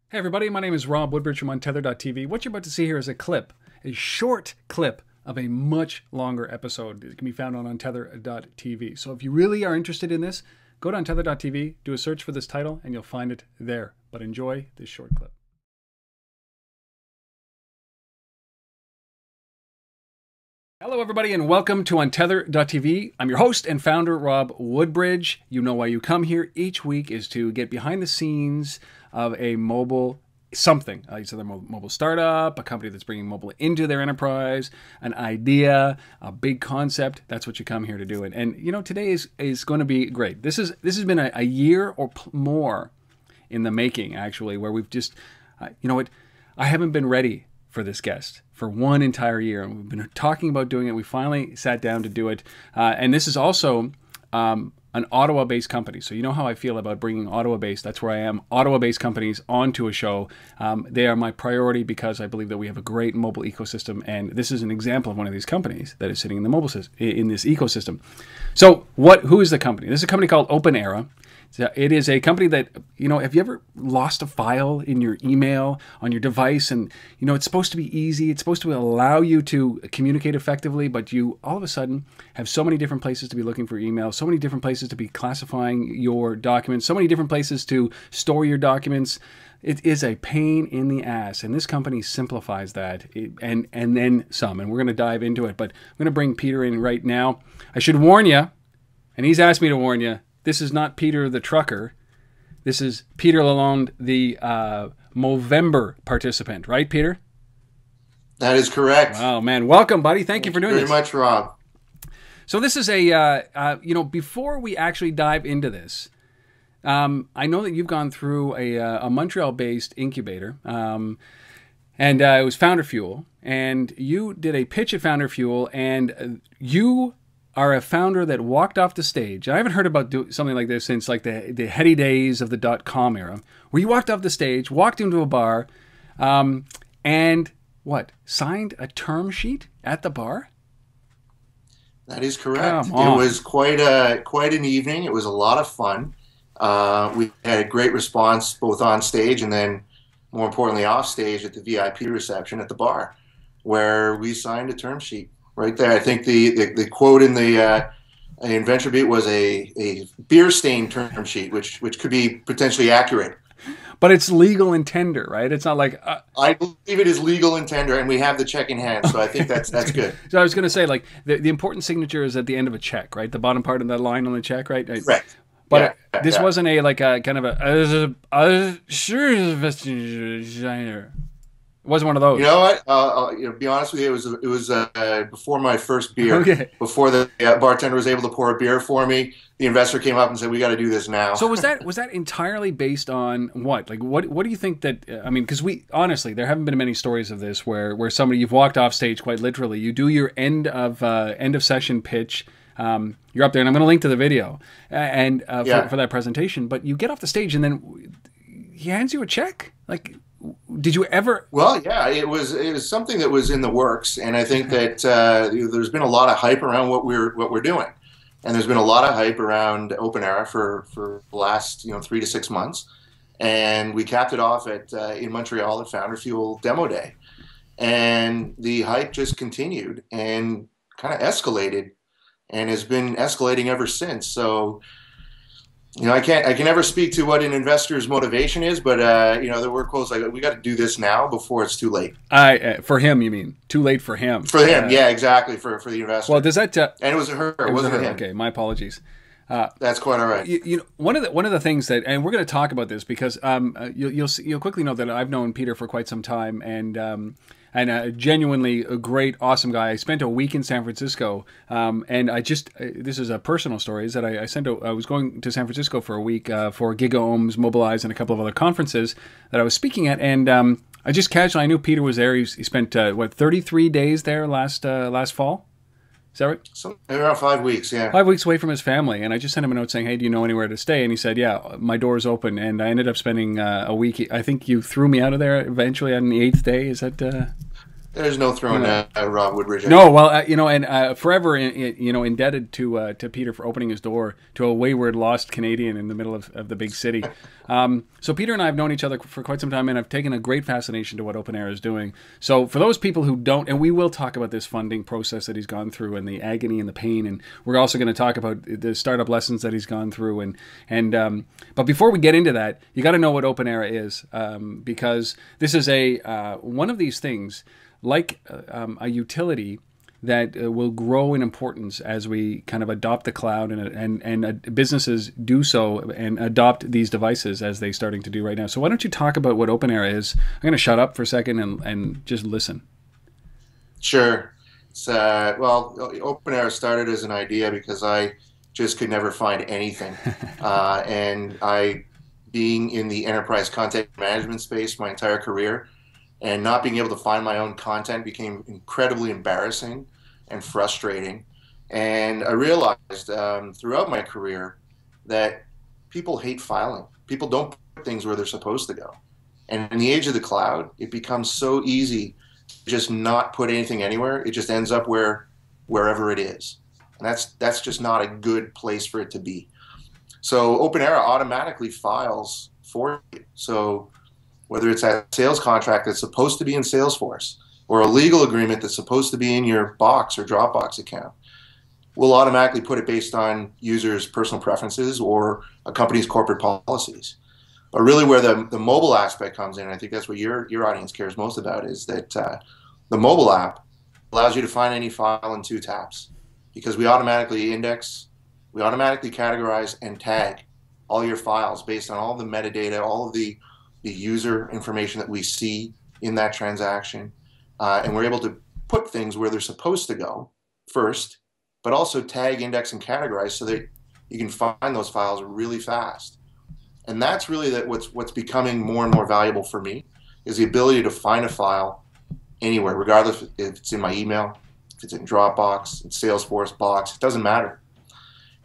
Hey everybody, my name is Rob Woodbridge from Untether.tv. What you're about to see here is a clip, a short clip of a much longer episode. It can be found on Untether.tv. So if you really are interested in this, go to Untether.tv, do a search for this title, and you'll find it there. But enjoy this short clip. Hello everybody and welcome to Untether.tv. I'm your host and founder, Rob Woodbridge. You know why you come here each week is to get behind the scenes of a mobile something. It's either a mobile startup, a company that's bringing mobile into their enterprise, an idea, a big concept. That's what you come here to do. And you know, today is going to be great. This has been a year or more in the making, actually, where we've just, you know what, I haven't been ready for this guest for one entire year, and we've been talking about doing it. We finally sat down to do it, and this is also an Ottawa-based company. So you know how I feel about bringing Ottawa-based, that's where I am, Ottawa-based companies onto a show. They are my priority because I believe that we have a great mobile ecosystem, and this is an example of one of these companies that is sitting in the mobile in this ecosystem. So who is the company? This is a company called Openera. It is a company that, you know, have you ever lost a file in your email on your device? And, you know, it's supposed to be easy. It's supposed to allow you to communicate effectively, but you all of a sudden have so many different places to be looking for email, so many different places to be classifying your documents, so many different places to store your documents. It is a pain in the ass, and this company simplifies that and then some, and we're going to dive into it. But I'm going to bring Peter in right now. I should warn you, and he's asked me to warn you, this is not Peter the trucker. This is Peter Lalonde, the Movember participant, right, Peter? That is correct. Wow, man. Welcome, buddy. Thank you for doing this. Very much, Rob. So this is a, you know, before we actually dive into this, I know that you've gone through a Montreal-based incubator, and it was Founder Fuel, and you did a pitch at Founder Fuel, and you are a founder that walked off the stage. I haven't heard about something like this since like the heady days of the .com era, where you walked off the stage, walked into a bar, and what? Signed a term sheet at the bar? That is correct. It was quite an evening. It was a lot of fun. We had a great response both on stage and then, more importantly, off stage at the VIP reception at the bar, where we signed a term sheet. Right there. I think the quote in the Venture Beat was a beer stain term sheet, which could be potentially accurate. But it's legal and tender, right? It's not like I believe it is legal and tender, and we have the check in hand, so I think that's good. So I was going to say, like, the important signature is at the end of a check, right? The bottom part of that line on the check, right? Correct. But this wasn't a kind of a sure designer. It wasn't one of those. You know what? To be honest with you, it was before my first beer. Okay. Before the bartender was able to pour a beer for me, the investor came up and said, "We got to do this now." So was that entirely based on what? Like, what do you think that? I mean, because honestly, there haven't been many stories of this where you've walked off stage quite literally. You do your end of session pitch. You're up there, and I'm going to link to the video and for that presentation. But you get off the stage, and then he hands you a check, like. Did you ever? Well, yeah, it was something that was in the works, and I think that there's been a lot of hype around what we're doing, and there's been a lot of hype around Openera for the last 3 to 6 months, and we capped it off in Montreal at Founder Fuel Demo Day, and the hype just continued and kind of escalated, and has been escalating ever since. So. You know, I can never speak to what an investor's motivation is, but you know, we're close. Like, we got to do this now before it's too late. For him, you mean? Too late for him? For him, yeah, exactly. For the investor. Well, does that? And it was her. It wasn't him. Okay, my apologies. That's quite all right. You know, one of the things that, and we're going to talk about this because you'll quickly know that I've known Peter for quite some time, and a genuinely great, awesome guy. I spent a week in San Francisco, and this is a personal story, is that I was going to San Francisco for a week for GigaOms, Mobilize, and a couple of other conferences that I was speaking at, and I just casually, I knew Peter was there. He spent, 33 days there last fall? Is that right? So around 5 weeks, yeah. 5 weeks away from his family, and I just sent him a note saying, "Hey, do you know anywhere to stay?" And he said, "Yeah, my door's open." And I ended up spending a week. I think you threw me out of there eventually on the 8th day. Is that? There's no throwing Rob Woodbridge out. No, well, and forever, indebted to Peter for opening his door to a wayward, lost Canadian in the middle of the big city. So Peter and I have known each other for quite some time, and I've taken a great fascination to what Openera is doing. So for those people who don't, and we will talk about this funding process that he's gone through, and the agony and the pain, and we're also going to talk about the startup lessons that he's gone through, but before we get into that, you got to know what Openera is, because this is one of these things, like a utility that will grow in importance as we kind of adopt the cloud, and businesses do so and adopt these devices as they're starting to do right now. So why don't you talk about what Openera is? I'm going to shut up for a second and just listen. Sure. Well, Openera started as an idea because I just could never find anything. And being in the enterprise content management space my entire career, and not being able to find my own content became incredibly embarrassing and frustrating. And I realized throughout my career that people hate filing. People don't put things where they're supposed to go. And in the age of the cloud, it becomes so easy to just not put anything anywhere. It just ends up wherever it is. And that's just not a good place for it to be. So Openera automatically files for you. So whether it's a sales contract that's supposed to be in Salesforce, or a legal agreement that's supposed to be in your Box or Dropbox account, we'll automatically put it based on users' personal preferences or a company's corporate policies. But really where the mobile aspect comes in, I think that's what your audience cares most about, is that the mobile app allows you to find any file in 2 taps, because we automatically index, we automatically categorize and tag all your files based on all the metadata, all of the user information that we see in that transaction. And we're able to put things where they're supposed to go first, but also tag, index, and categorize so that you can find those files really fast. And that's really what's becoming more and more valuable for me, is the ability to find a file anywhere, regardless if it's in my email, if it's in Dropbox, in Salesforce, Box, it doesn't matter.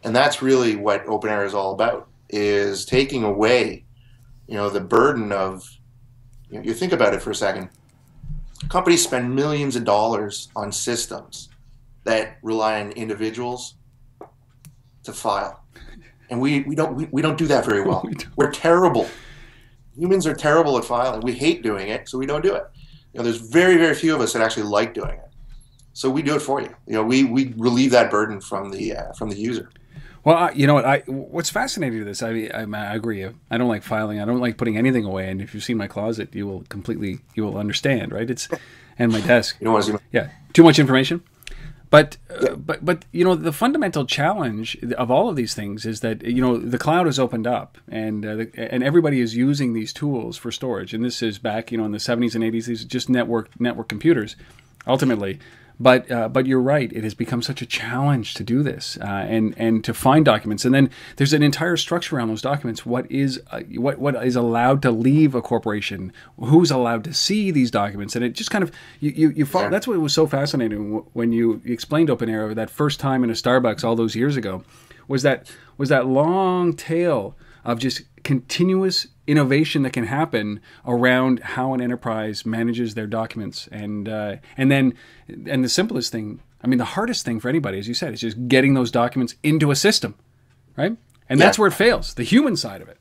And that's really what Openera is all about, is taking away the burden of, you think about it for a second. Companies spend millions of dollars on systems that rely on individuals to file, and we don't do that very well. We're terrible. Humans are terrible at filing. We hate doing it, so we don't do it. There's very, very few of us that actually like doing it, so we do it for you. We relieve that burden from the user. Well, you know what? What's fascinating to this? I agree. I don't like filing. I don't like putting anything away. And if you've seen my closet, you will understand, right? And my desk. You don't want to see too much information. But the fundamental challenge of all of these things is that the cloud has opened up, and everybody is using these tools for storage. And this is back in the 70s and 80s. These are just network computers, ultimately. But you're right. It has become such a challenge to do this and to find documents. And then there's an entire structure around those documents. What is allowed to leave a corporation? Who's allowed to see these documents? And it just kind of you follow. That's what was so fascinating when you explained Openera that first time in a Starbucks all those years ago. Was that long tail of just continuous innovation that can happen around how an enterprise manages their documents, and the simplest thing, the hardest thing for anybody, as you said, is just getting those documents into a system, right? And that's where it fails, the human side of it.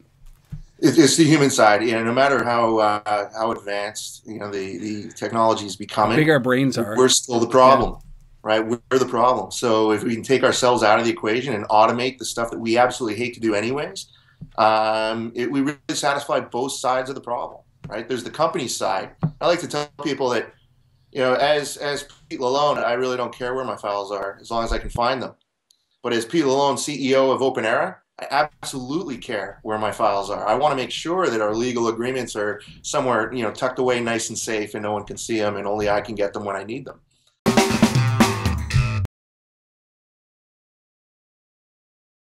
It's the human side. No matter how advanced the technology is becoming, how big our brains are, we're still the problem. Right, we're the problem. So if we can take ourselves out of the equation and automate the stuff that we absolutely hate to do anyways, we really satisfy both sides of the problem, right? There's the company side. I like to tell people that, as Peter Lalonde, I really don't care where my files are as long as I can find them. But as Peter Lalonde, CEO of Openera, I absolutely care where my files are. I want to make sure that our legal agreements are somewhere, tucked away nice and safe, and no one can see them, and only I can get them when I need them.